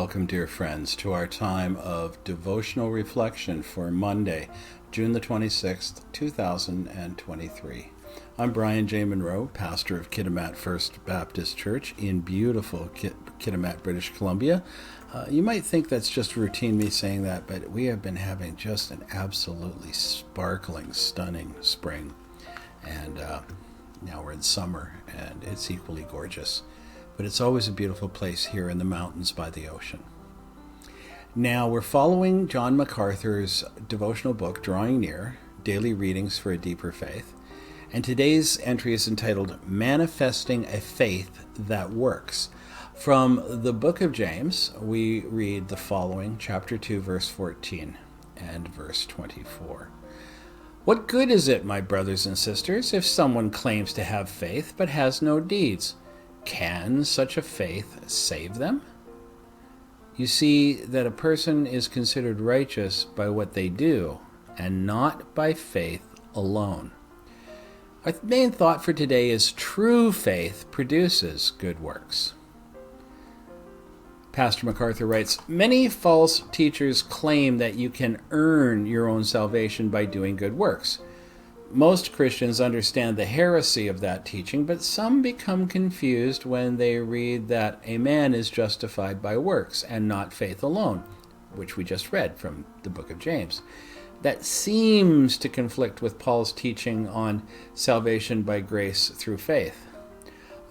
welcome, dear friends, to our time of devotional reflection for Monday, June the 26th, 2023. I'm Brian J. Munro, pastor of Kitimat First Baptist Church in beautiful Kitimat, British Columbia. You might think that's just routine me saying that, but we have been having just an absolutely sparkling, stunning spring. And now we're in summer, and it's equally gorgeous. But it's always a beautiful place here in the mountains by the ocean. Now, we're following John MacArthur's devotional book, Drawing Near, Daily Readings for a Deeper Faith. And today's entry is entitled, Manifesting a Faith That Works. From the book of James, we read the following, chapter 2, verse 14 and verse 24. What good is it, my brothers and sisters, if someone claims to have faith but has no deeds? Can such a faith save them? You see that a person is considered righteous by what they do, and not by faith alone. Our main thought for today is true faith produces good works. Pastor MacArthur writes, many false teachers claim that you can earn your own salvation by doing good works. Most Christians understand the heresy of that teaching, but some become confused when they read that a man is justified by works and not faith alone, which we just read from the book of James. That seems to conflict with Paul's teaching on salvation by grace through faith.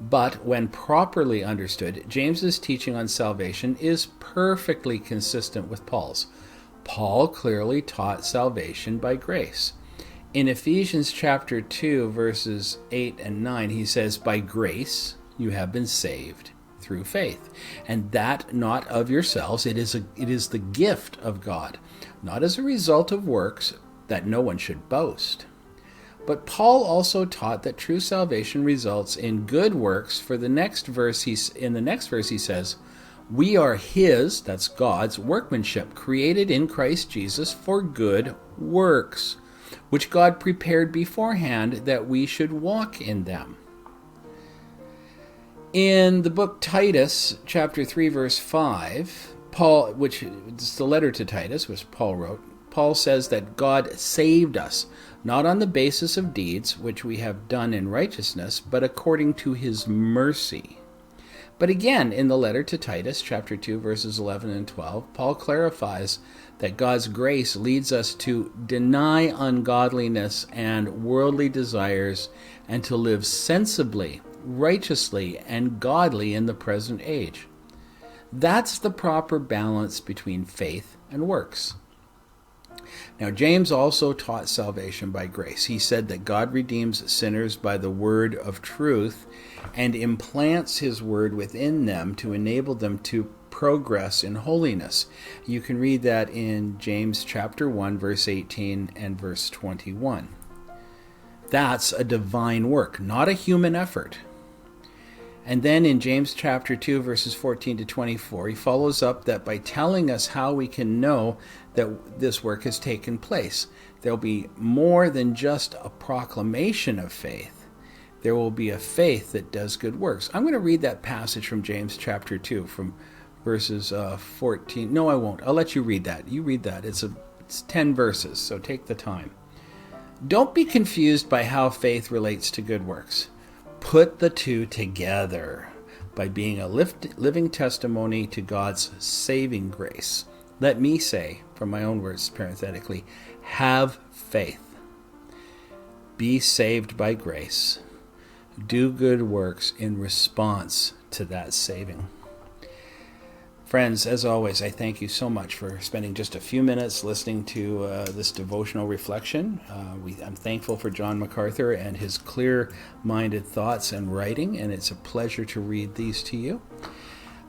But when properly understood, James's teaching on salvation is perfectly consistent with Paul's. Paul clearly taught salvation by grace. In Ephesians chapter 2, verses 8 and 9, he says, by grace you have been saved through faith, and that not of yourselves, it is the gift of God, not as a result of works, that no one should boast. But Paul also taught that true salvation results in good works. For the next verse, in the next verse he says, we are his, that's God's, workmanship, created in Christ Jesus for good works, which God prepared beforehand that we should walk in them. In the book Titus, chapter 3, verse 5, Paul, which is the letter to Titus, which Paul wrote, Paul says that God saved us, not on the basis of deeds, which we have done in righteousness, but according to his mercy. But again, in the letter to Titus, chapter 2, verses 11 and 12, Paul clarifies that God's grace leads us to deny ungodliness and worldly desires and to live sensibly, righteously, and godly in the present age. That's the proper balance between faith and works. Now, James also taught salvation by grace. He said that God redeems sinners by the word of truth and implants his word within them to enable them to progress in holiness. You can read that in James chapter 1, verse 18 and verse 21. That's a divine work, not a human effort. And then in James chapter 2, verses 14 to 24, he follows up that by telling us how we can know that this work has taken place. There'll be more than just a proclamation of faith. There will be a faith that does good works. I'm going to read that passage from James chapter 2, from verses 14. No, I won't. I'll let you read that. You read that. It's 10 verses, so take the time. Don't be confused by how faith relates to good works. Put the two together by being a living testimony to God's saving grace. Let me say, from my own words parenthetically, have faith. Be saved by grace. Do good works in response to that saving. Friends, as always, I thank you so much for spending just a few minutes listening to this devotional reflection. I'm thankful for John MacArthur and his clear-minded thoughts and writing, and it's a pleasure to read these to you.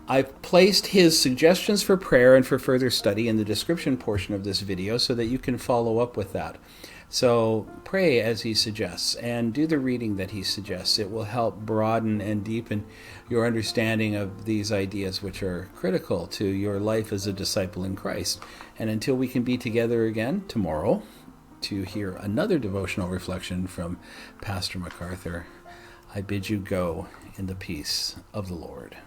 I've placed his suggestions for prayer and for further study in the description portion of this video so that you can follow up with that. So pray as he suggests and do the reading that he suggests. It will help broaden and deepen your understanding of these ideas which are critical to your life as a disciple in Christ. And until we can be together again tomorrow to hear another devotional reflection from Pastor MacArthur, I bid you go in the peace of the Lord.